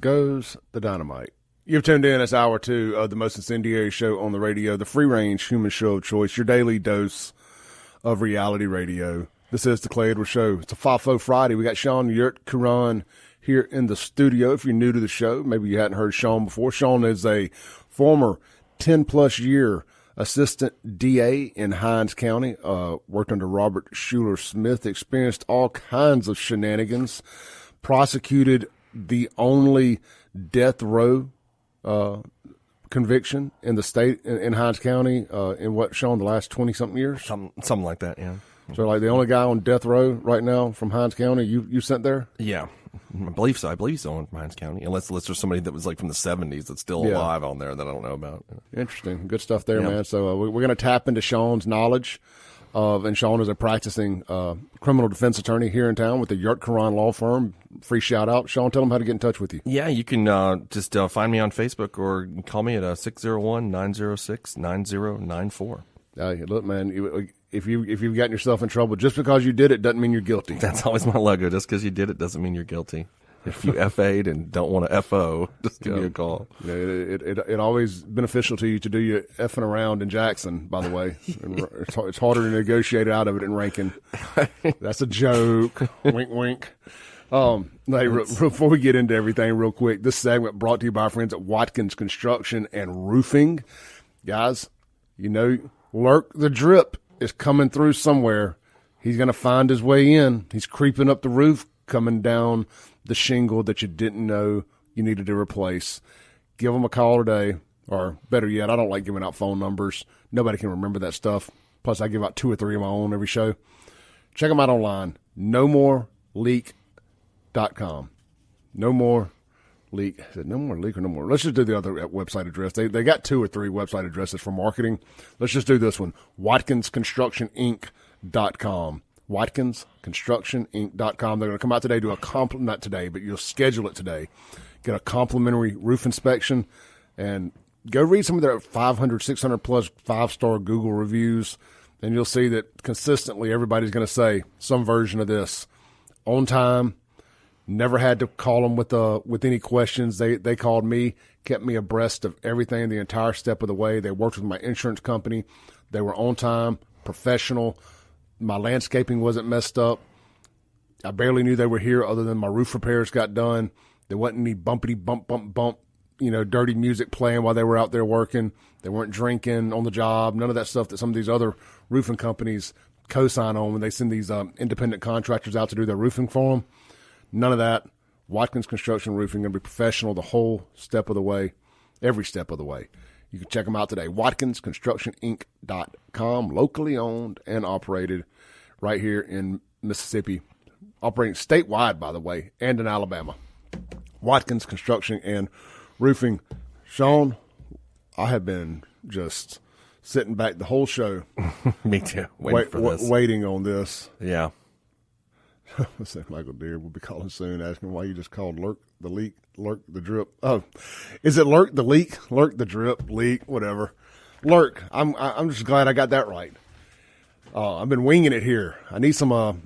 goes the dynamite. You've tuned in. It's hour 2 of the most incendiary show on the radio, the free-range human show of choice, your daily dose of reality radio. This is the Clay Edwards Show. It's a FAFO Friday. We got Sean Yurt Kuran here in the studio. If you're new to the show, maybe you hadn't heard Sean before. Sean is a former 10-plus year assistant DA in Hinds County, worked under Robert Schuler Smith, experienced all kinds of shenanigans, prosecuted the only death row conviction in the state in Hinds County in what, Sean, the last 20-something years? Something like that, yeah. So, like, the only guy on death row right now from Hinds County, you sent there? Yeah, I believe so. I believe so in Hinds County, unless there's somebody that was, like, from the 70s that's still alive on there that I don't know about. Interesting. Good stuff there, man. So we're going to tap into Sean's knowledge and Sean is a practicing criminal defense attorney here in town with the Yurt Kuran Law Firm. Free shout-out. Sean, tell them how to get in touch with you. Yeah, you can just find me on Facebook or call me at 601-906-9094. Look, man, if you've gotten yourself in trouble, just because you did it doesn't mean you're guilty. That's always my logo. Just because you did it doesn't mean you're guilty. If you FA'd and don't want to FO, just give me a call. Yeah, it always beneficial to you to do your effing around in Jackson, by the way. It's harder to negotiate out of it in Rankin. That's a joke. Wink, wink. Before we get into everything real quick, this segment brought to you by our friends at Watkins Construction and Roofing. Guys, Lurk the Drip is coming through somewhere. He's going to find his way in. He's creeping up the roof, coming down the shingle that you didn't know you needed to replace. Give him a call today, or better yet, I don't like giving out phone numbers. Nobody can remember that stuff. Plus, I give out 2 or 3 of my own every show. Check them out online. NoMoreLeak.com. No More Leak. Is it No More Leak or No More? Let's just do the other website address. They got 2 or 3 website addresses for marketing. Let's just do this one. WatkinsConstructionInc.com. WatkinsConstructionInc.com. They're going to come out today, not today, but you'll schedule it today. Get a complimentary roof inspection and go read some of their 500, 600 plus 5-star Google reviews, and you'll see that consistently everybody's going to say some version of this. On time, never had to call them with any questions. They called me, kept me abreast of everything the entire step of the way. They worked with my insurance company. They were on time, professional. My landscaping wasn't messed up. I barely knew they were here other than my roof repairs got done. There wasn't any bumpity bump, dirty music playing while they were out there working. They weren't drinking on the job. None of that stuff that some of these other roofing companies co-sign on when they send these independent contractors out to do their roofing for them. None of that. Watkins Construction Roofing, going to be professional the whole step of the way, every step of the way. You can check them out today. WatkinsConstructionInc.com, locally owned and operated right here in Mississippi. Operating statewide, by the way, and in Alabama. Watkins Construction and Roofing. Sean, I have been just sitting back the whole show. Me too. Waiting on this. Yeah. Looks like Michael Deere will be calling soon, asking why you just called Lurk the Leak, Lurk the Drip. Oh, is it Lurk the Leak, Lurk the Drip, Leak, whatever? Lurk. I'm just glad I got that right. I've been winging it here. I need some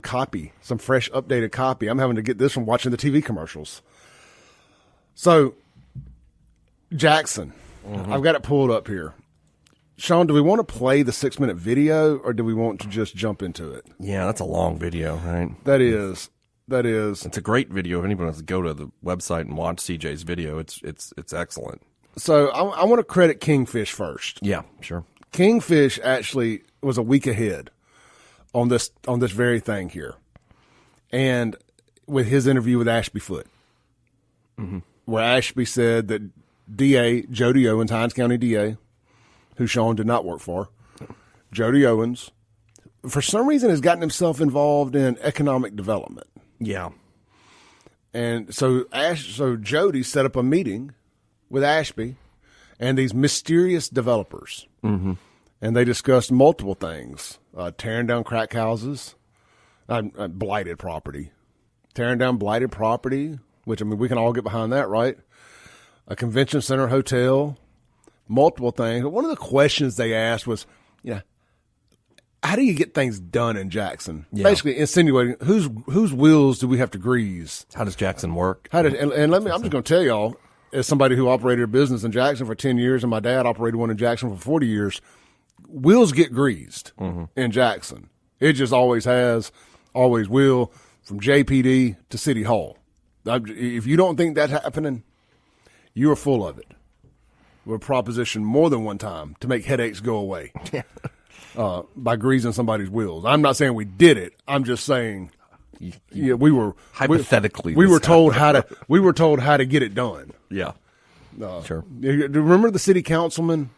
copy, some fresh, updated copy. I'm having to get this from watching the TV commercials. So, Jackson, I've got it pulled up here. Sean, do we want to play the 6-minute video, or do we want to just jump into it? Yeah, that's a long video, right? That is. It's a great video. If anybody wants to go to the website and watch CJ's video, it's excellent. So I want to credit Kingfish first. Yeah, sure. Kingfish actually was a week ahead on this very thing here, and with his interview with Ashby Foote, where Ashby said that DA Jody Owens, Hinds County D.A., who Sean did not work for, Jody Owens, for some reason has gotten himself involved in economic development. Yeah. And so Jody set up a meeting with Ashby and these mysterious developers. Mm-hmm. And they discussed multiple things, tearing down crack houses, blighted property, which, I mean, we can all get behind that, right? A convention center hotel, multiple things. But one of the questions they asked was, how do you get things done in Jackson? Yeah. Basically insinuating whose wheels do we have to grease? How does Jackson work? And I'm just going to tell y'all, as somebody who operated a business in Jackson for 10 years and my dad operated one in Jackson for 40 years, wheels get greased in Jackson. It just always has, always will, from JPD to City Hall. If you don't think that's happening, you are full of it. We're propositioned more than one time to make headaches go away by greasing somebody's wheels. I'm not saying we did it. I'm just saying, we were hypothetically we were told how to get it done. Yeah, sure. Do you remember the city councilman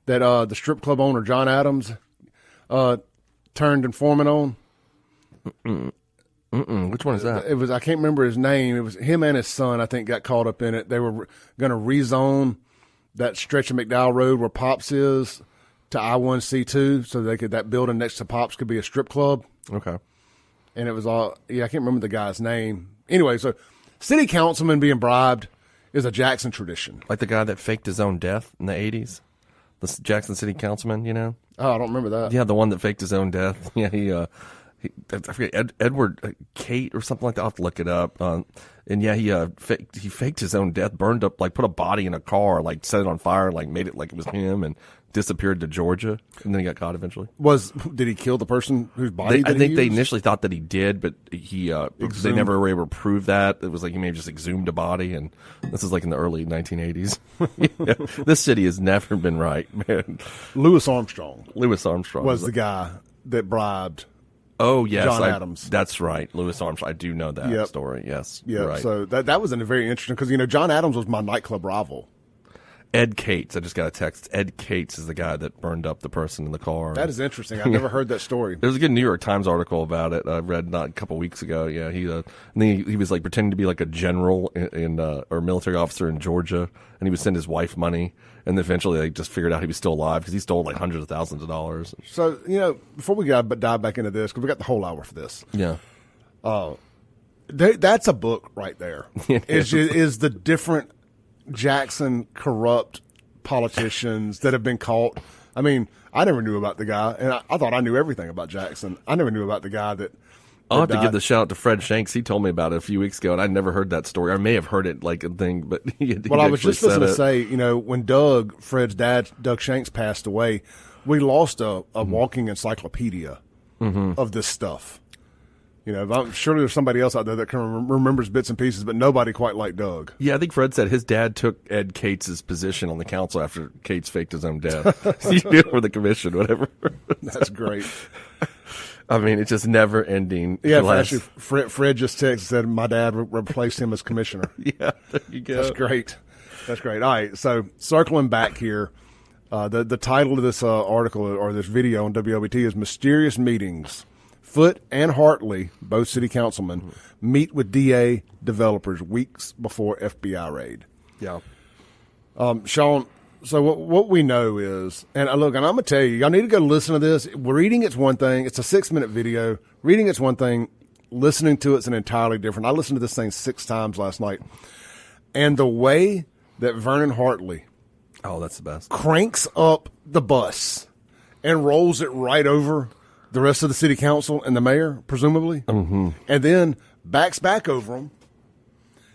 that the strip club owner John Adams turned informant on? Which one is that? It was, I can't remember his name. It was him and his son, I think, got caught up in it. They were going to rezone that stretch of McDowell Road where Pops is to I-1C2 so that building next to Pops could be a strip club. Okay. And it was I can't remember the guy's name. Anyway, so city councilman being bribed is a Jackson tradition. Like the guy that faked his own death in the 80s? The Jackson city councilman, you know? Oh, I don't remember that. Yeah, the one that faked his own death. Yeah, I forget, Edward Kate or something like that. I'll have to look it up. And yeah, he faked his own death, burned up, like put a body in a car, like set it on fire, like made it like it was him, and disappeared to Georgia. And then he got caught eventually. Did he kill the person whose body? I think they initially thought that he did, but they never were able to prove that. It was like he may have just exhumed a body, and this is like in the early 1980s. Yeah. This city has never been right, man. Louis Armstrong was the guy that bribed. Oh, yes. John Adams. That's right. Louis Armstrong. I do know that story. Yes. Yeah. Right. So that was very interesting because, John Adams was my nightclub rival. Ed Cates. I just got a text. Ed Cates is the guy that burned up the person in the car. That is interesting. I've never heard that story. There was a good New York Times article about it. I read not a couple weeks ago. Yeah. And then he was like pretending to be like a general or military officer in Georgia, and he would send his wife money. And then eventually they just figured out he was still alive because he stole like hundreds of thousands of dollars. So, before we dive back into this, because we got the whole hour for this. Yeah. That's a book right there. Is the different Jackson corrupt politicians that have been caught. I mean, I never knew about the guy, and I thought I knew everything about Jackson. I never knew about the guy that I'll have to give the shout out to Fred Shanks. He told me about it a few weeks ago, and I'd never heard that story. I may have heard it like a thing, but I was just listening to say, when Fred's dad, Doug Shanks, passed away, we lost a walking encyclopedia of this stuff. I'm sure there's somebody else out there that can remembers bits and pieces, but nobody quite like Doug. Yeah, I think Fred said his dad took Ed Cates' position on the council after Cates faked his own death. For the commission, whatever. That's great. I mean, it's just never ending. Yeah, actually, Fred just texted and said my dad replaced him as commissioner. Yeah, there you go. That's great. All right, so circling back here, the title of this article or this video on WLBT is Mysterious Meetings. Foote and Hartley, both city councilmen, meet with DA developers weeks before FBI raid. Yeah. Sean, so what we know is, and I'm going to tell you, y'all need to go listen to this. Reading it's one thing. It's a 6-minute video. Reading it's one thing. Listening to it's an entirely different. I listened to this thing 6 times last night. And the way that Vernon Hartley that's the best, cranks up the bus and rolls it right over the rest of the city council and the mayor, presumably, and then backs back over them,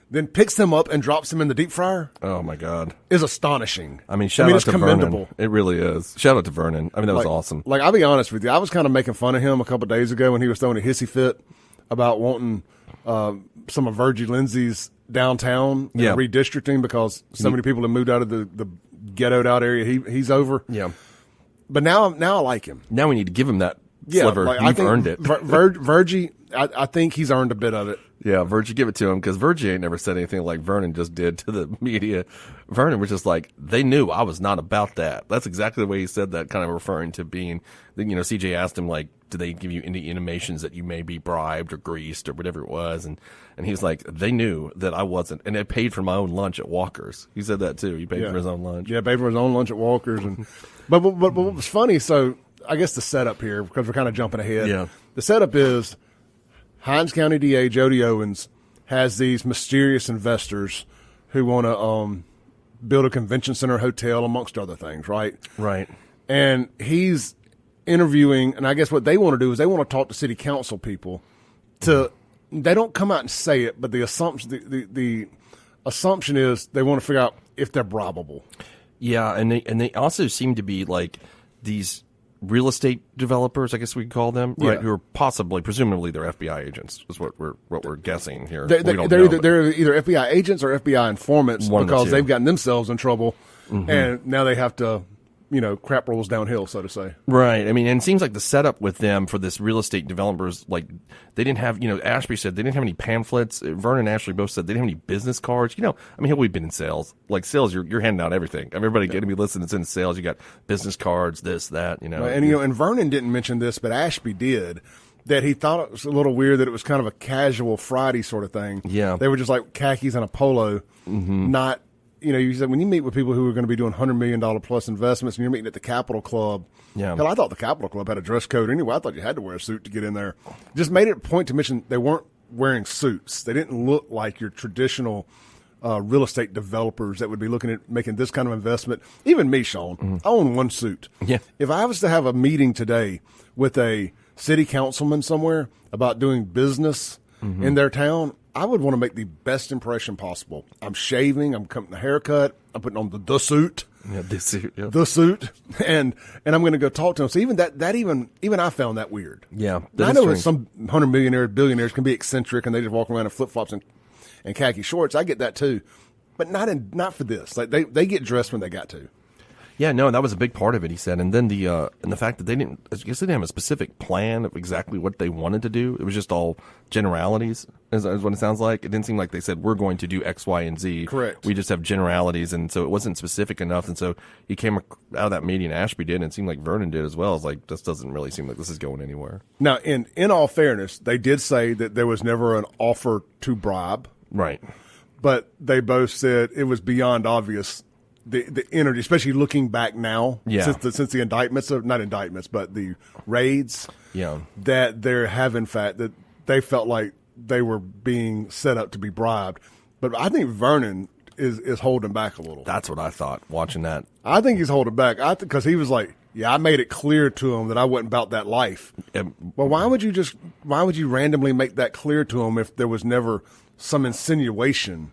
then picks them up and drops them in the deep fryer. Oh, my God. Is astonishing. I mean, shout out to commendable. Vernon. It really is. Shout out to Vernon. I mean, that was awesome. Like, I'll be honest with you. I was kind of making fun of him a couple of days ago when he was throwing a hissy fit about wanting some of Virgie Lindsay's downtown redistricting because so many people have moved out of the ghettoed out area he's over. Yeah. But now I like him. Now we need to give him that sliver. You've earned it. Virgie, I think he's earned a bit of it. Yeah, Virgie, give it to him because Virgie ain't never said anything like Vernon just did to the media. Vernon was just like, they knew I was not about that. That's exactly the way he said that, kind of referring to being, CJ asked him, like, did they give you any intimations that you may be bribed or greased or whatever it was? And he was like, they knew that I wasn't. And I paid for my own lunch at Walker's. He said that too. He paid for his own lunch. Yeah, paid for his own lunch at Walker's. But what was funny, so I guess the setup here, because we're kind of jumping ahead. Yeah. The setup is Hinds County D.A. Jody Owens has these mysterious investors who want to build a convention center hotel, amongst other things, right? Right. And he's interviewing, and I guess what they want to do is they want to talk to city council people. They don't come out and say it, but the assumption is they want to figure out if they're bribable. Yeah, and they also seem to be like these real estate developers, I guess we could call them, right? Who are presumably, they're FBI agents, is what we're guessing here. They're either FBI agents or FBI informants because they've gotten themselves in trouble, and now they have to, crap rolls downhill, so to say. Right. I mean, and it seems like the setup with them for this real estate developers, like they didn't have, Ashby said they didn't have any pamphlets. Vernon and Ashley both said they didn't have any business cards. We've been in sales. Like sales, you're handing out everything. Everybody getting to be listening, it's in sales. You got business cards, this, that, Right. And Vernon didn't mention this, but Ashby did. That he thought it was a little weird that it was kind of a casual Friday sort of thing. Yeah. They were just like khakis and a polo, not. You said when you meet with people who are going to be doing $100 million plus investments and you're meeting at the Capitol Club. Yeah. Hell, I thought the Capitol Club had a dress code anyway. I thought you had to wear a suit to get in there. Just made it a point to mention they weren't wearing suits. They didn't look like your traditional real estate developers that would be looking at making this kind of investment. Even me, Sean, I own one suit. Yeah. If I was to have a meeting today with a city councilman somewhere about doing business in their town, I would want to make the best impression possible. I'm shaving. I'm cutting the haircut. I'm putting on the suit. Yeah, the suit. Yeah. The suit, and I'm going to go talk to him. So even even I found that weird. Yeah, I know that some 100 millionaires, billionaires can be eccentric and they just walk around in flip flops and khaki shorts. I get that too, but not for this. Like they get dressed when they got to. Yeah, no, that was a big part of it, he said. And then the fact that they didn't have a specific plan of exactly what they wanted to do. It was just all generalities, is what it sounds like. It didn't seem like they said, we're going to do X, Y, and Z. Correct. We just have generalities, and so it wasn't specific enough. And so he came out of that meeting, Ashby did, and it seemed like Vernon did as well. It's like, this doesn't really seem like this is going anywhere. Now, in all fairness, they did say that there was never an offer to bribe. Right. But they both said it was beyond obvious. The energy, especially looking back now, since the indictments, not indictments, but the raids, that there have in fact that they felt like they were being set up to be bribed. But I think Vernon is holding back a little. That's what I thought watching that. I think he's holding back. Because he was like, I made it clear to him that I wasn't about that life. Well, why would you randomly make that clear to him if there was never some insinuation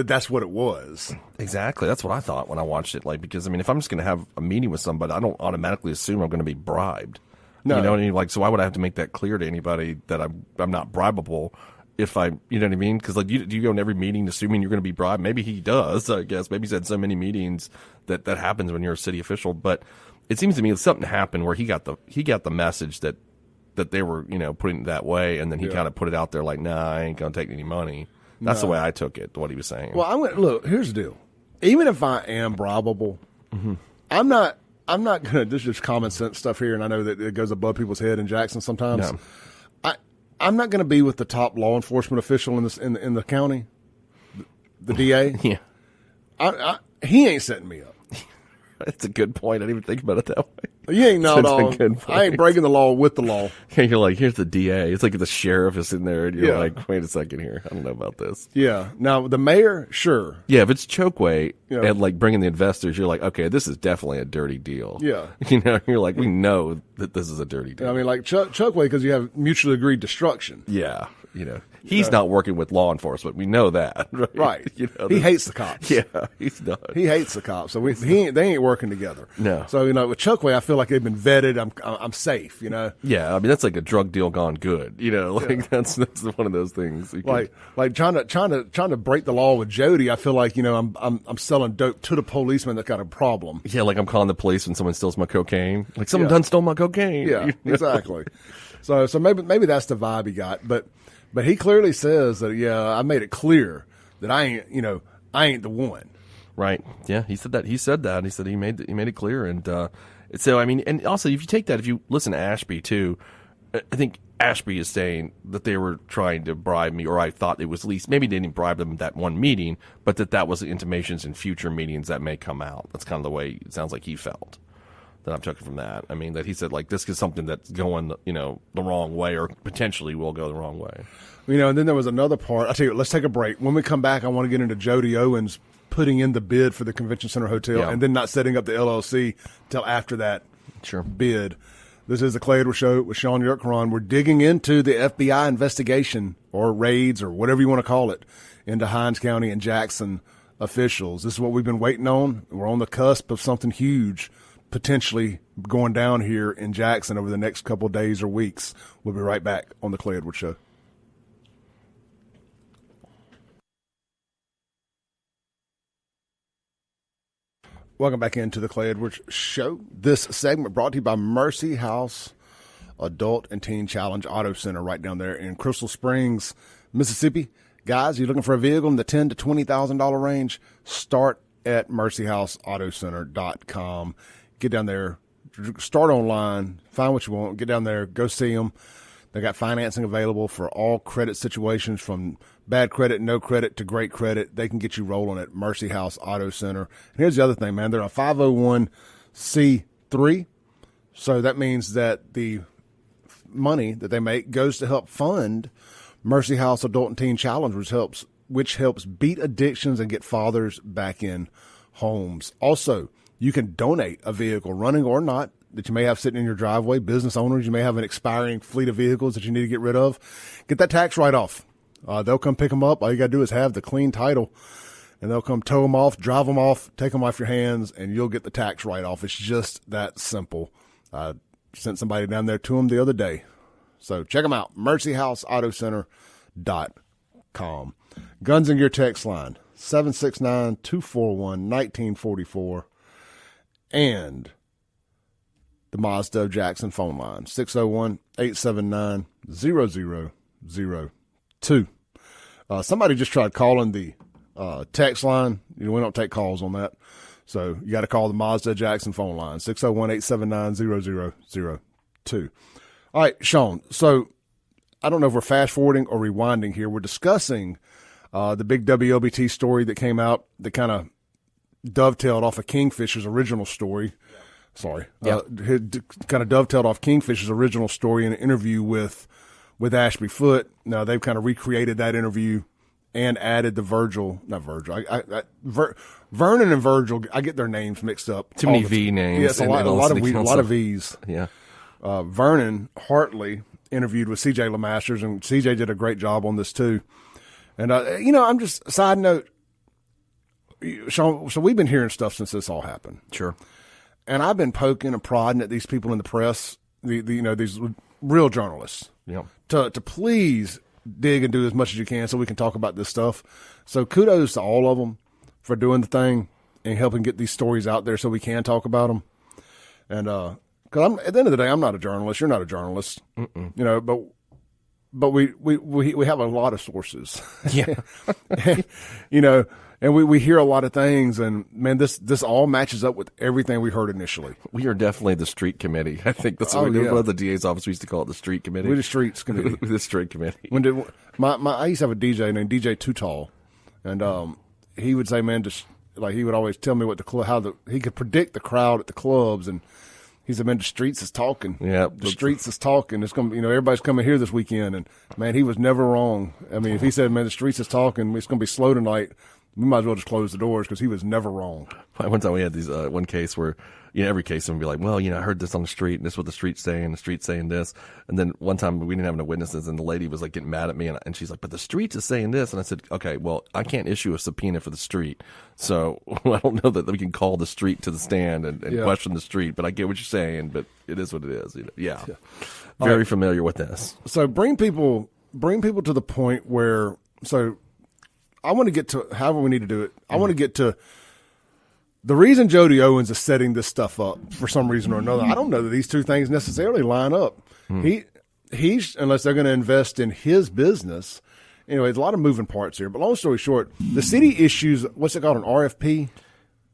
that's what it was? Exactly. That's what I thought when I watched it. Like, because if I'm just going to have a meeting with somebody, I don't automatically assume I'm going to be bribed. No. You know what I mean? Like, so why would I have to make that clear to anybody that I'm not bribable if you know what I mean? Because like, do you go in every meeting assuming you're going to be bribed? Maybe he does, I guess. Maybe he's had so many meetings that happens when you're a city official. But it seems to me something happened where he got the message that they were, putting it that way. And then he kind of put it out there like, nah, I ain't going to take any money. That's the way I took it, what he was saying. Well, look, here's the deal. Even if I am bribable, I'm not going to, this is just common sense stuff here, and I know that it goes above people's head in Jackson sometimes. No. I'm not going to be with the top law enforcement official in the county, the DA. Yeah. He ain't setting me up. That's a good point. I didn't even think about it that way. You ain't dog. I ain't breaking the law with the law. You're like, here's the DA. It's like the sheriff is in there, and you're like, wait a second here. I don't know about this. Yeah. Now, the mayor, sure. Yeah, if it's Chokwe and like bringing the investors, you're like, okay, this is definitely a dirty deal. Yeah. You're like, we know that this is a dirty deal. I mean, like Chokwe, because you have mutually agreed destruction. Yeah. He's not working with law enforcement. We know that, right? Right. He hates the cops. Yeah, he's not. He hates the cops. So they ain't working together. No. So with Chokwe, I feel like they've been vetted. I'm safe. Yeah, I mean that's like a drug deal gone good. That's one of those things. Like trying to break the law with Jody. I feel like I'm selling dope to the policeman that's got a problem. Yeah, like I'm calling the police when someone steals my cocaine. Like someone done stole my cocaine. Yeah, exactly. So maybe that's the vibe he got, but he clearly says that I made it clear that I ain't the one. Right. Yeah, he said that. He said he made it clear, and so I mean, and also if you listen to Ashby too, I think Ashby is saying that they were trying to bribe me, or I thought it was at least maybe they didn't bribe them at that one meeting, but that was intimations in future meetings that may come out. That's kind of the way it sounds like he felt. That I'm taking from that. I mean, that he said, like, this is something that's going, the wrong way or potentially will go the wrong way. And then there was another part. I'll tell you, let's take a break. When we come back, I want to get into Jody Owens putting in the bid for the Convention Center Hotel and then not setting up the LLC till after that bid. This is the Clay Edwards Show with Sean Yurkaron. We're digging into the FBI investigation or raids or whatever you want to call it into Hinds County and Jackson officials. This is what we've been waiting on. We're on the cusp of something huge potentially going down here in Jackson over the next couple of days or weeks. We'll be right back on the Clay Edwards Show. Welcome back into the Clay Edwards Show. This segment brought to you by Mercy House Adult and Teen Challenge Auto Center right down there in Crystal Springs, Mississippi. Guys, you're looking for a vehicle in the $10,000 to $20,000 range? Start at mercyhouseautocenter.com. Get down there, start online, find what you want, get down there, go see them. They got financing available for all credit situations, from bad credit, no credit, to great credit. They can get you rolling at Mercy House Auto Center. And here's the other thing, man. They're a 501c3, so that means that the money that they make goes to help fund Mercy House Adult and Teen Challenge, which helps beat addictions and get fathers back in homes. Also, you can donate a vehicle, running or not, that you may have sitting in your driveway. Business owners, you may have an expiring fleet of vehicles that you need to get rid of. Get that tax write-off. They'll come pick them up. All you got to do is have the clean title, and they'll come tow them off, drive them off, take them off your hands, and you'll get the tax write-off. It's just that simple. Sent somebody down there to them the other day. So check them out, mercyhouseautocenter.com. Guns and Gear text line, 769-241-1944. And the Mazda Jackson phone line, 601-879-0002. Somebody just tried calling the text line. We don't take calls on that. So you got to call the Mazda Jackson phone line, 601-879-0002. All right, Sean. So I don't know if we're fast forwarding or rewinding here. We're discussing the big WLBT story that came out that kind of dovetailed off of Kingfisher's original story. Sorry. Kind of dovetailed off Kingfisher's original story in an interview with Ashby Foote. Now they've kind of recreated that interview and added the Vernon and Virgil. I get their names mixed up. Too many V names. Yes, a lot of V's. Yeah. Vernon Hartley interviewed with C.J. LeMasters, and C.J. did a great job on this too. And, I'm just, side note, Sean, so we've been hearing stuff since this all happened. Sure. And I've been poking and prodding at these people in the press, these real journalists, to please dig and do as much as you can so we can talk about this stuff. So kudos to all of them for doing the thing and helping get these stories out there so we can talk about them. And because at the end of the day, I'm not a journalist. You're not a journalist. Mm-mm. But we have a lot of sources. Yeah. And we hear a lot of things, and man, this all matches up with everything we heard initially. We are definitely the street committee. I think that's what we do. The DA's office, we used to call it the street committee. We're the streets committee. We're the street committee. I used to have a DJ named DJ Too Tall, and he would say, man, just like he would always tell me he could predict the crowd at the clubs, and he said, man, the streets is talking. Yeah. The streets is talking. It's going to, everybody's coming here this weekend, and man, he was never wrong. I mean, if he said, man, the streets is talking, it's going to be slow tonight, we might as well just close the doors, because he was never wrong. One time we had these one case where, every case someone would be like, well, I heard this on the street, and this is what the street's saying, this. And then one time we didn't have no witnesses, and the lady was like getting mad at me, and she's like, but the street is saying this. And I said, okay, well, I can't issue a subpoena for the street. So I don't know that we can call the street to the stand and question the street, but I get what you're saying, but it is what it is. Yeah. Very familiar with this. So bring people to the point where, I want to get to however we need to do it. I want to get to the reason Jody Owens is setting this stuff up for some reason or another. I don't know that these two things necessarily line up. He's unless they're going to invest in his business. Anyway, there's a lot of moving parts here. But long story short, the city issues, what's it called, an RFP?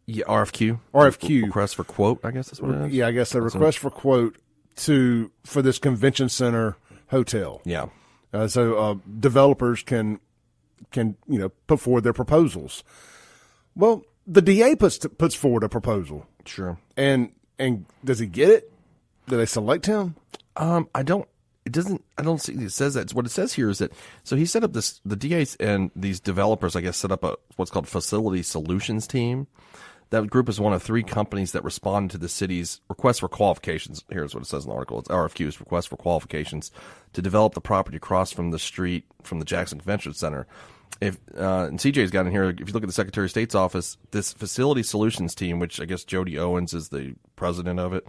Yeah, RFQ. Request for quote, I guess that's what it is. Yeah, I guess a request for quote for this convention center hotel. Yeah. So developers can put forward their proposals. Well, the DA puts forward a proposal. Sure. And does he get it? Do they select him? I don't see it says that. What it says here is that, so he set up the DA and these developers, I guess, set up what's called facility solutions team That group is one of 3 companies that responded to the city's request for qualifications. Here's what it says in the article. It's RFQ's request for qualifications to develop the property across from the street from the Jackson Convention Center. And CJ's got in here, if you look at the Secretary of State's office, this facility solutions team, which I guess Jody Owens is the president of it,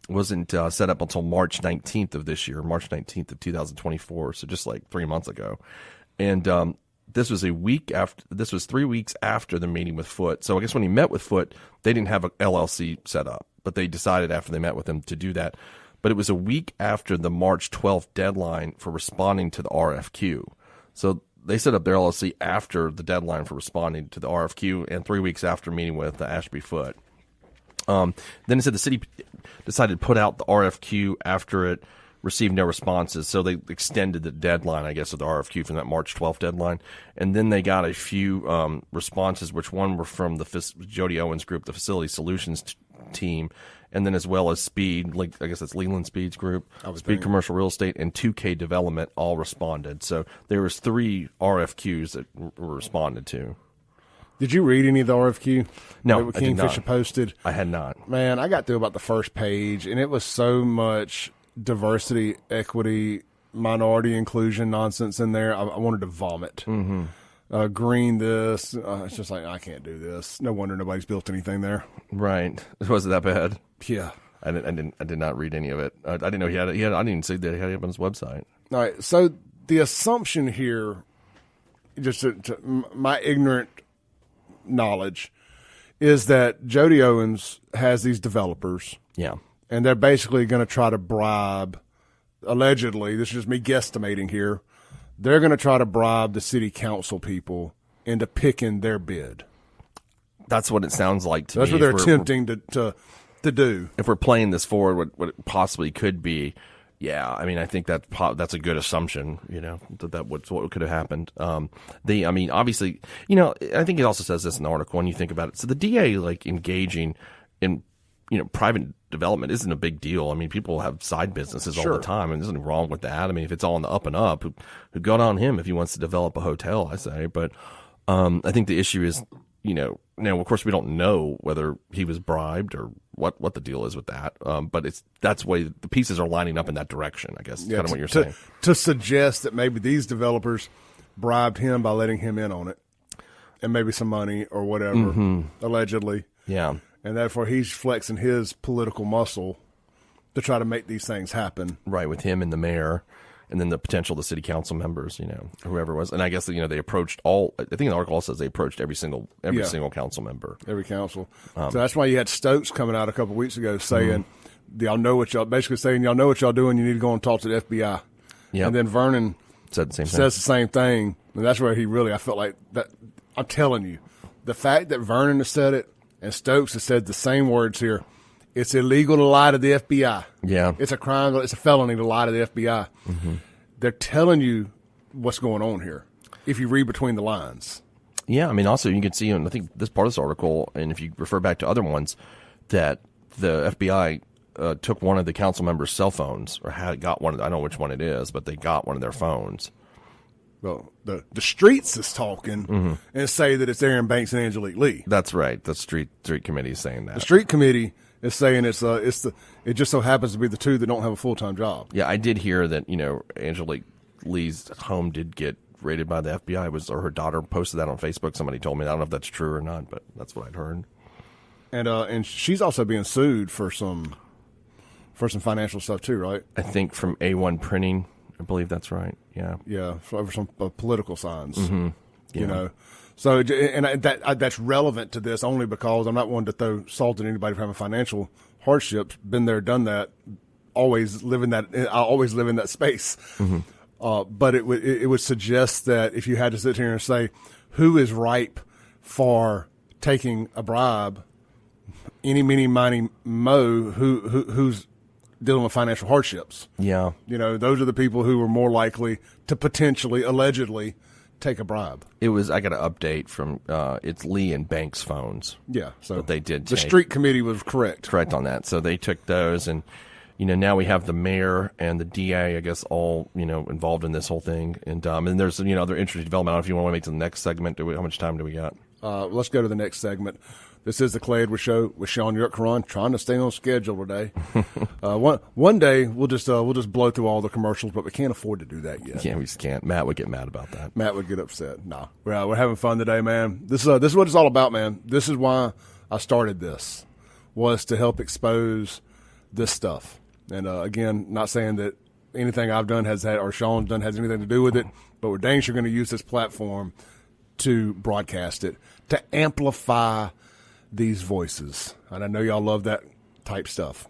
wasn't set up until March 19th of this year, March 19th of 2024. So just like 3 months ago. And, this was 3 weeks after the meeting with Foote. So I guess when he met with Foote, they didn't have a LLC set up, but they decided after they met with him to do that. But it was a week after the March 12th deadline for responding to the RFQ. So they set up their LLC after the deadline for responding to the RFQ and 3 weeks after meeting with Ashby Foote. Then it said the city decided to put out the RFQ after it received no responses, so they extended the deadline, I guess, of the RFQ from that March 12th deadline. And then they got a few responses, which one were from the Jody Owens group, the Facility Solutions team, and then as well as Speed, like I guess that's Leland Speed's group, Speed Commercial Real Estate, and 2K Development all responded. So there was 3 RFQs that were responded to. Did you read any of the RFQ? No, that Kingfisher posted? I had not. Man, I got through about the first page, and it was so much diversity, equity, minority inclusion nonsense in there. I wanted to vomit. Green this. It's just like, I can't do this. No wonder nobody's built anything there. Right. Was it that bad? Yeah. I did not read any of it. I didn't know he had it. I didn't even see that he had it up on his website. All right. So the assumption here, just to my ignorant knowledge, is that Jody Owens has these developers. Yeah. And they're basically going to try to bribe, allegedly, this is just me guesstimating here, they're going to try to bribe the city council people into picking their bid. That's what it sounds like to me. That's what they're attempting to do. If we're playing this forward, what it possibly could be, yeah, I mean, I think that's a good assumption, that what could have happened. Obviously, I think it also says this in the article when you think about it. So the DA, like, engaging in, private development isn't a big deal. I mean, people have side businesses all the time, and there's nothing wrong with that. I mean, if it's all on the up and up, who got on him if he wants to develop a hotel, I say. But I think the issue is, now, of course, we don't know whether he was bribed or what the deal is with that. But that's why the pieces are lining up in that direction, I guess, kind of what you're saying. To suggest that maybe these developers bribed him by letting him in on it and maybe some money or whatever, allegedly. Yeah. And therefore, he's flexing his political muscle to try to make these things happen. Right, with him and the mayor, and then the potential the city council members, whoever it was. And I guess, they approached all. I think the article also says they approached every single council member. Every council. So that's why you had Stokes coming out a couple of weeks ago saying, y'all know what y'all doing. You need to go and talk to the FBI. Yep. And then Vernon says the same thing. And that's where I felt like that. I'm telling you, the fact that Vernon has said it, and Stokes has said the same words here. It's illegal to lie to the FBI. Yeah. It's a crime. It's a felony to lie to the FBI. They're telling you what's going on here if you read between the lines. Yeah. I mean, also, you can see, I think this part of this article, and if you refer back to other ones, that the FBI took one of the council members' cell phones, or got one. I don't know which one it is, but they got one of their phones. Well, the streets is talking and say that it's Aaron Banks and Angelique Lee. That's right. The street committee is saying that. The street committee is saying it just so happens to be the two that don't have a full-time job. Yeah, I did hear that, Angelique Lee's home did get raided by the FBI. Or her daughter posted that on Facebook. Somebody told me. I don't know if that's true or not, but that's what I'd heard. And she's also being sued for some financial stuff too, right? I think from A1 Printing. I believe that's right. Yeah. Yeah, for some political signs. So, and that's relevant to this only because I'm not one to throw salt at anybody for having financial hardships. Been there, done that. Always live in that. I always live in that space. But it would suggest that if you had to sit here and say who is ripe for taking a bribe, any, meeny, miny, mo, who's dealing with financial hardships. Yeah. Those are the people who are more likely to potentially, allegedly, take a bribe. I got an update from, it's Lee and Banks phones. Yeah. So that they did the street committee was correct. Correct on that. So they took those, and, now we have the mayor and the DA, I guess, all, involved in this whole thing. And there's, other interesting development. I don't know if you want to make to the next segment. How much time do we got? Let's go to the next segment. This is the Clay Edwards Show with Sean Yurtkaran, trying to stay on schedule today. One day we'll just blow through all the commercials, but we can't afford to do that yet. Yeah, we just can't. Matt would get mad about that. Matt would get upset. No, we're having fun today, man. This is what it's all about, man. This is why I started this, was to help expose this stuff. And again, not saying that anything I've done or Sean's done has anything to do with it, but we're dang sure going to use this platform to broadcast it, to amplify these voices. And I know y'all love that type stuff.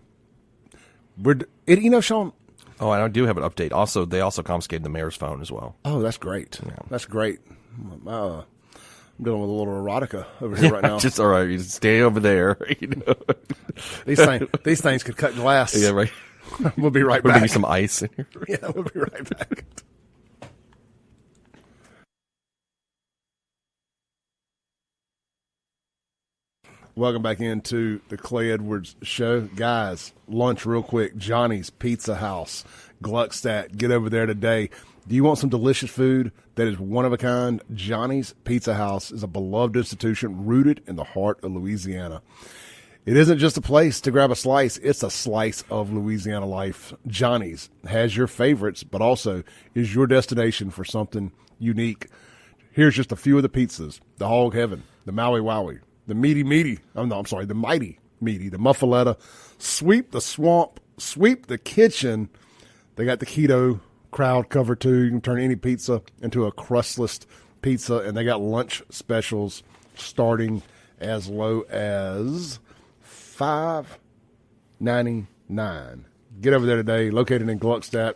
Sean. Oh, I do have an update. Also, they also confiscated the mayor's phone as well. Oh, that's great. Yeah. That's great. I'm dealing with a little erotica over here right now. Just all right. You stay over there. These things could cut glass. Yeah, right. We'll be right back. Maybe some ice in here. Yeah, we'll be right back. Welcome back into the Clay Edwards Show. Guys, lunch real quick. Johnny's Pizza House, Gluckstadt. Get over there today. Do you want some delicious food that is one of a kind? Johnny's Pizza House is a beloved institution rooted in the heart of Louisiana. It isn't just a place to grab a slice. It's a slice of Louisiana life. Johnny's has your favorites, but also is your destination for something unique. Here's just a few of the pizzas. The Hog Heaven, the Maui Wowie, the Mighty Meaty, the Muffaletta, Sweep the Swamp, Sweep the Kitchen. They got the keto crowd cover too. You can turn any pizza into a crustless pizza, and they got lunch specials starting as low as $5.99. Get over there today. Located in Gluckstadt,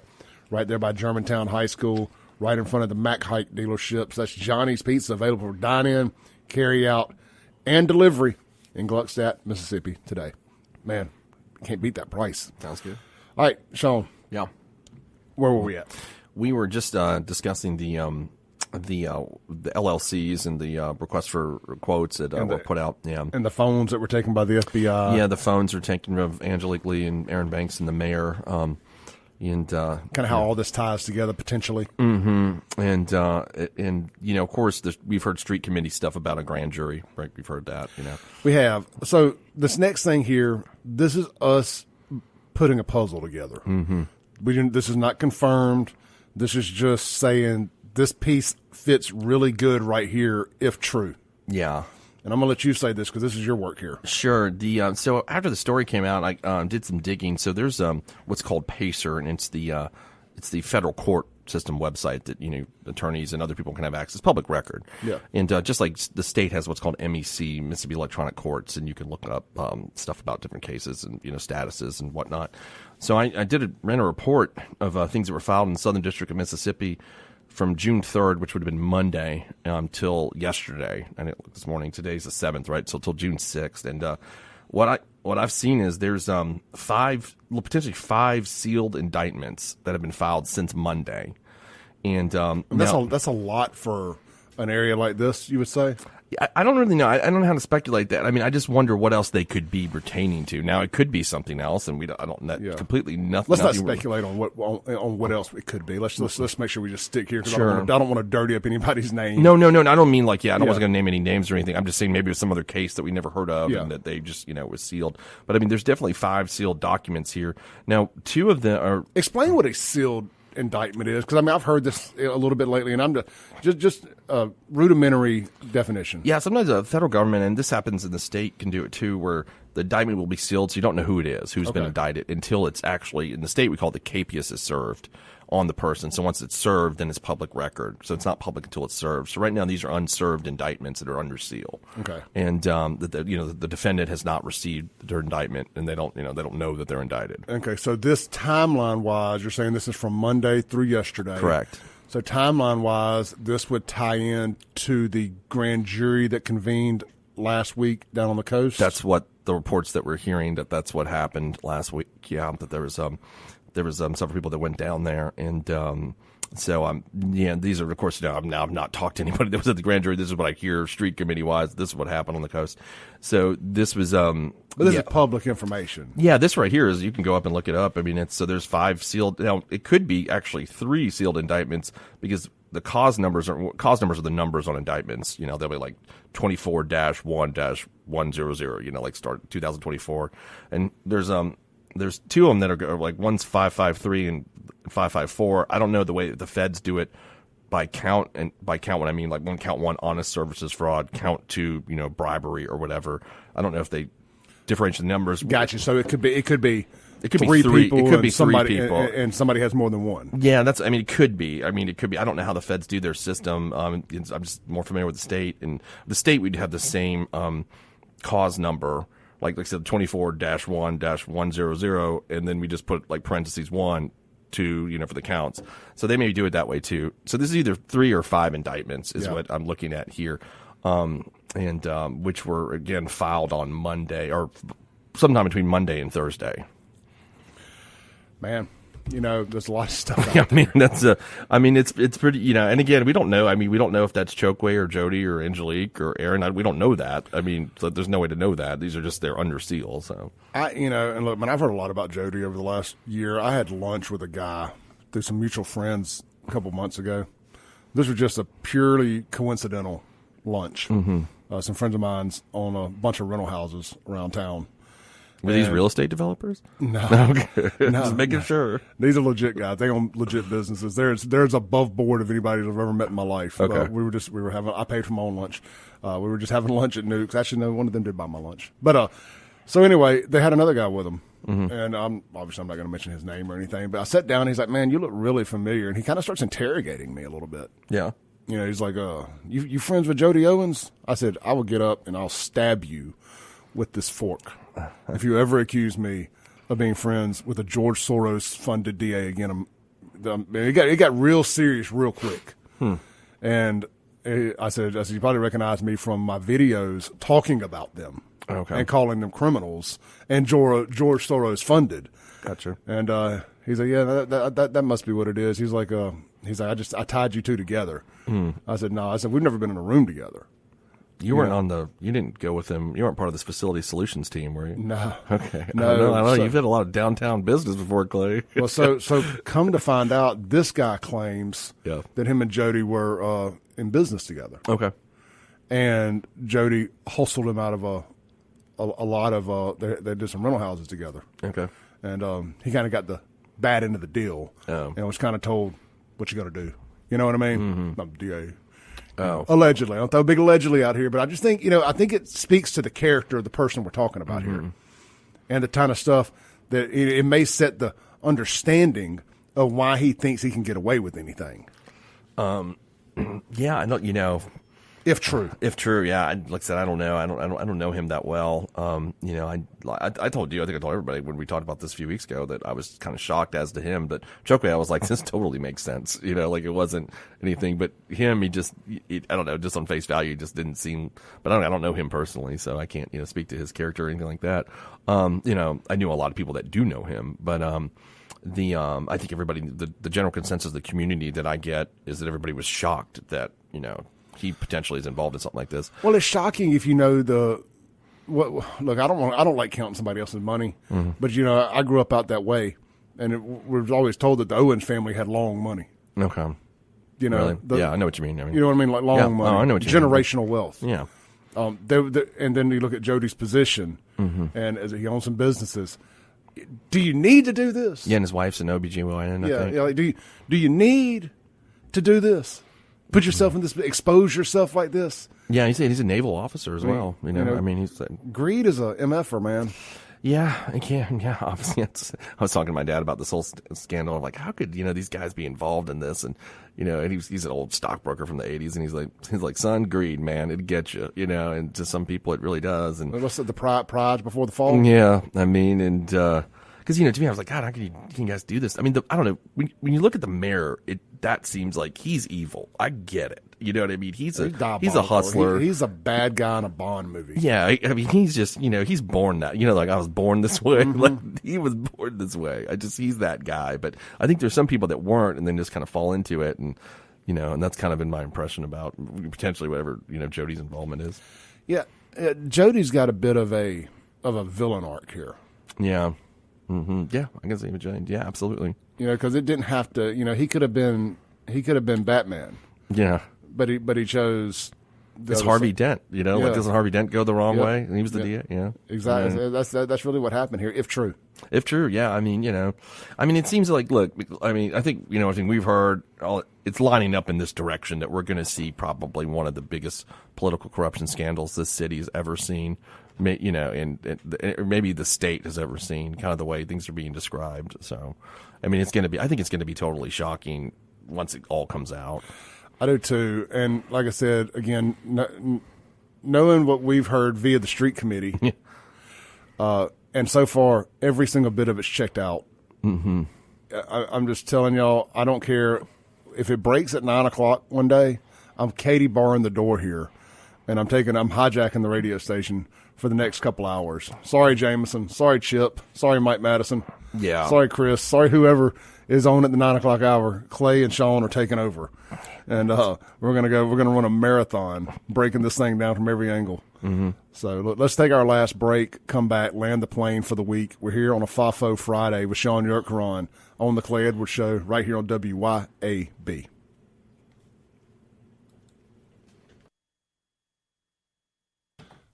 right there by Germantown High School, right in front of the Mack Hike dealerships. That's Johnny's Pizza, available for dine-in, carry-out, and delivery in Gluckstadt, Mississippi today. Man, can't beat that price. Sounds good. All right, Sean. Yeah. Where were we at? We were just discussing the LLCs and the requests for quotes that were put out. Yeah. And the phones that were taken by the FBI. Yeah, the phones were taken of Angelique Lee and Aaron Banks and the mayor. And kind of how all this ties together potentially. Mm-hmm. And of course, we've heard street committee stuff about a grand jury, right? We've heard that, We have. So this next thing here, this is us putting a puzzle together. Mm-hmm. This is not confirmed. This is just saying this piece fits really good right here, if true. Yeah. And I'm going to let you say this because this is your work here. Sure. So after the story came out, I did some digging. So there's what's called PACER, and it's the federal court system website that attorneys and other people can have access, public record. Yeah. And just like the state has what's called MEC, Mississippi Electronic Courts, and you can look up stuff about different cases and statuses and whatnot. So I ran a report of things that were filed in the Southern District of Mississippi from June 3rd, which would have been Monday, till yesterday. And this morning, today's the 7th, right? So till June 6th. And what I've seen is there's potentially five sealed indictments that have been filed since Monday. And that's a lot for an area like this, you would say? I don't really know. I don't know how to speculate that. I mean, I just wonder what else they could be pertaining to. Now, it could be something else, and completely nothing. Let's not speculate on what else it could be. Let's make sure we just stick here because sure. I don't want to dirty up anybody's name. No. I don't mean wasn't going to name any names or anything. I'm just saying maybe it was some other case that we never heard of and that they just was sealed. But I mean, there's definitely 5 sealed documents here. Now, 2 of them are. Explain what a sealed indictment is, because I've heard this a little bit lately, and I'm just a rudimentary definition. Yeah, sometimes the federal government, and this happens in the state, can do it too, where the indictment will be sealed, so you don't know who it is, who's been indicted, until it's actually, in the state we call it the capias is served on the person. So once it's served, then it's public record. So it's not public until it's served. So right now these are unserved indictments that are under seal. Okay. And the defendant has not received their indictment, and they don't know that they're indicted. Okay. So this timeline wise, you're saying this is from Monday through yesterday. Correct. So timeline wise, this would tie in to the grand jury that convened last week down on the coast. That's what the reports that we're hearing, that's what happened last week. Yeah, that there was several people that went down there, and these are, of course, I've not talked to anybody that was at the grand jury. This is what I hear street committee wise. This is what happened on the coast. So this was but this is public information. Yeah, this right here is, you can go up and look it up. I mean, there's 5 sealed. Now it could be actually 3 sealed indictments, because the cause numbers are the numbers on indictments. You know, they'll be like 24-1-100. You know, like start 2024, and there's two of them that are like one's 553 and 554. I don't know the way that the feds do it by count, and by count what I mean like count one honest services fraud, count two bribery or whatever. I don't know if they differentiate the numbers. Gotcha. So it could be three people. It could be somebody, three people, and somebody has more than one. Yeah, it could be. I don't know how the feds do their system. I'm just more familiar with the state, and the state we'd have the same cause number, like I said, 24-1-100, and then we just put like parentheses 1, 2, for the counts. So they maybe do it that way too. So this is either 3 or 5 indictments is what I'm looking at here, and which were again filed on Monday or sometime between Monday and Thursday. Man, there's a lot of stuff. Yeah, it's pretty, and again, we don't know. We don't know if that's Chokwe or Jody or Angelique or Aaron. We don't know that. So there's no way to know that. These are just, they're under seal. So and look, man, I've heard a lot about Jody over the last year. I had lunch with a guy through some mutual friends a couple months ago. This was just a purely coincidental lunch. Mm-hmm. Some friends of mine's own a bunch of rental houses around town. Were these real estate developers? No. Okay. No, just making sure. These are legit guys. They own legit businesses. There's above board of anybody I've ever met in my life. Okay. I paid for my own lunch. We were just having lunch at Nukes. Actually, no, one of them did buy my lunch. But, so anyway, they had another guy with them. Mm-hmm. And I'm not going to mention his name or anything, but I sat down and he's like, man, you look really familiar. And he kind of starts interrogating me a little bit. Yeah. He's like, you friends with Jody Owens? I said, I will get up and I'll stab you with this fork if you ever accuse me of being friends with a George Soros funded DA again. It got real serious real quick. And I said, you probably recognize me from my videos talking about them and calling them criminals and George Soros funded. Gotcha. And he's like, yeah, that must be what it is. He's like, I tied you two together. I said, no. I said, we've never been in a room together. You weren't you didn't go with him. You weren't part of this facility solutions team, were you? No. Okay. No. I know. You've had a lot of downtown business before, Clay. Well, so come to find out, this guy claims that him and Jody were in business together. Okay. And Jody hustled him out of a lot of they did some rental houses together. Okay. And he kind of got the bad end of the deal and was kind of told what you got to do. You know what I mean? Mm-hmm. I'm DA. Oh. Allegedly. I don't throw a big allegedly out here, but I just think, I think it speaks to the character of the person we're talking about here and the kind of stuff that it may set the understanding of why he thinks he can get away with anything. Yeah, I know, if true, yeah. Like I said, I don't know. I don't know him that well. I told you, I think I told everybody when we talked about this a few weeks ago that I was kind of shocked as to him. But Chokwe, I was like, this totally makes sense. Like it wasn't anything. But him, I don't know, just on face value, he just didn't seem. But I don't know him personally, so I can't speak to his character or anything like that. I knew a lot of people that do know him, but I think everybody, the general consensus of the community that I get is that everybody was shocked that he potentially is involved in something like this. Well, it's shocking if you know look, I don't like counting somebody else's money, but I grew up out that way, and we were always told that the Owens family had long money. Okay. Really? Yeah, I know what you mean. You know what I mean? Like long money. Oh, I know what you generational mean. wealth. Yeah. And then you look at Jody's position, and as he owns some businesses. Do you need to do this? Yeah, and his wife's an OBGYN. I think. Yeah. Like, do you need to do this? Put yourself in this, expose yourself like this. Yeah, he's a naval officer as well. He's greed is a MFer, man. Yeah, obviously. I was talking to my dad about this whole scandal of like, how could these guys be involved in this? And and he's an old stockbroker from the '80s, and he's like, son, greed, man, it gets you, and to some people it really does. And what's the pride before the fall? Yeah, because to me I was like, God, how can you guys do this? I don't know. When you look at the mayor, that seems like he's evil. I get it. You know what I mean? He's a hustler. He's a bad guy in a Bond movie. Yeah, he's just he's born that. Like I was born this way. Like he was born this way. He's that guy. But I think there's some people that weren't, and then just kind of fall into it, and and that's kind of been my impression about potentially whatever Jody's involvement is. Yeah, Jody's got a bit of a villain arc here. Yeah. Mm-hmm. Yeah, I can see what Jody. Yeah, absolutely. Because it didn't have to. He could have been He could have been Batman. Yeah. But he chose. It's Harvey Dent, Yeah. like doesn't Harvey Dent go the wrong Yep. way? And he was the DA, yeah. Exactly. And That's really what happened here, if true. if true, yeah. I mean, it seems like, look, I think, I think we've heard, it's lining up in this direction that we're going to see probably one of the biggest political corruption scandals this city's ever seen, and maybe the state has ever seen, kind of the way things are being described. So, I think it's going to be totally shocking once it all comes out. I do too, and like I said again, knowing what we've heard via the street committee, and so far every single bit of it's checked out. Mm-hmm. I'm just telling y'all, I don't care if it breaks at 9:00 one day. I'm Katie barring the door here, and I'm hijacking the radio station for the next couple hours. Sorry, Jameson. Sorry, Chip. Sorry, Mike Madison. Yeah. Sorry, Chris. Sorry, whoever is on at the 9:00 hour. Clay and Sean are taking over. And we're gonna run a marathon, breaking this thing down from every angle. Mm-hmm. So let's take our last break, come back, land the plane for the week. We're here on a FAFO Friday with Sean Yurtkaran on the Clay Edwards Show right here on WYAB.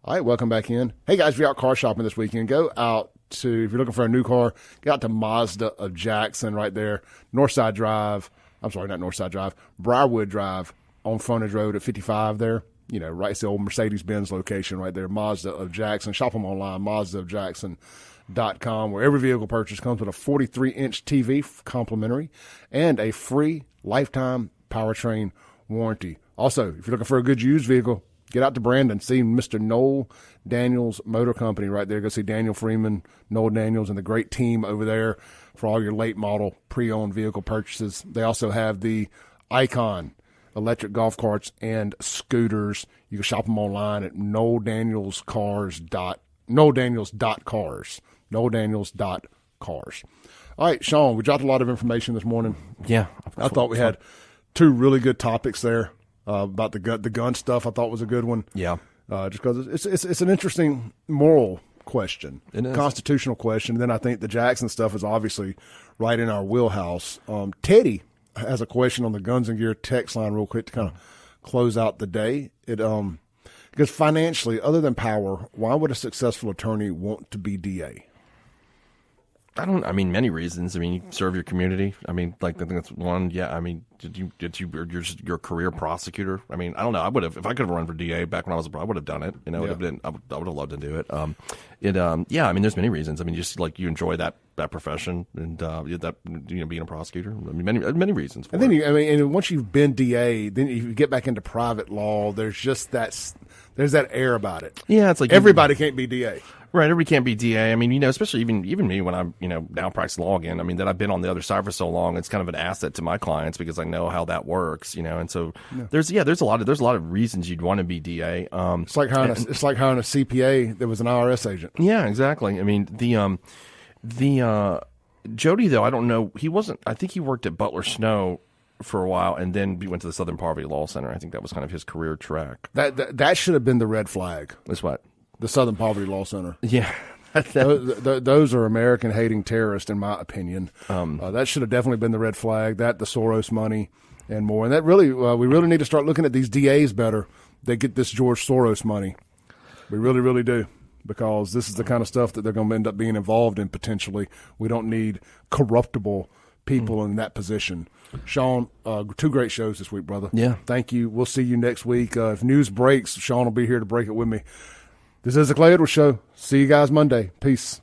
All right, welcome back in. Hey guys, if you're out car shopping this weekend, go out to, if you're looking for a new car, get out to Mazda of Jackson right there, Northside Drive. I'm sorry, not Northside Drive, Briarwood Drive on Frontage Road at 55 there. Right, it's the old Mercedes-Benz location right there, Mazda of Jackson. Shop them online, mazdaofjackson.com, where every vehicle purchase comes with a 43-inch TV complimentary and a free lifetime powertrain warranty. Also, if you're looking for a good used vehicle, get out to Brandon, see Mr. Noel Daniels Motor Company right there. Go see Daniel Freeman, Noel Daniels, and the great team over there for all your late model pre-owned vehicle purchases. They also have the Icon electric golf carts and scooters. You can shop them online at noeldanielscars.cars. Noeldaniels.cars. All right, Sean, we dropped a lot of information this morning. Yeah. I thought we had two really good topics there. About the gun stuff, I thought was a good one. Yeah, just because it's an interesting moral question, constitutional question. And then I think the Jackson stuff is obviously right in our wheelhouse. Teddy has a question on the Guns and Gear text line, real quick, to kind of close out the day. Because financially, other than power, why would a successful attorney want to be DA? Many reasons. You serve your community. I think that's one. Yeah. You're a career prosecutor. I don't know. I would have, if I could have run for DA back when I was abroad, I would have done it. I would have loved to do it. There's many reasons. Just like you enjoy that profession and, being a prosecutor. Many reasons. And then and once you've been DA, then you get back into private law. There's just there's that air about it. Yeah. It's like everybody can't be DA. Right, everybody can't be DA. Especially even me when I'm, now practicing law again. That I've been on the other side for so long. It's kind of an asset to my clients because I know how that works. And so there's a lot of reasons you'd want to be DA. It's like hiring a CPA that was an IRS agent. Yeah, exactly. The Jody though, I don't know. He wasn't. I think he worked at Butler Snow for a while, and then he went to the Southern Poverty Law Center. I think that was kind of his career track. That should have been the red flag. That's what. The Southern Poverty Law Center. Yeah. Those are American-hating terrorists, in my opinion. That should have definitely been the red flag, the Soros money, and more. And that really, we really need to start looking at these DAs better that get this George Soros money. We really, really do, because this is the kind of stuff that they're going to end up being involved in potentially. We don't need corruptible people in that position. Sean, two great shows this week, brother. Yeah. Thank you. We'll see you next week. If news breaks, Sean will be here to break it with me. This is the Clay Edwards Show. See you guys Monday. Peace.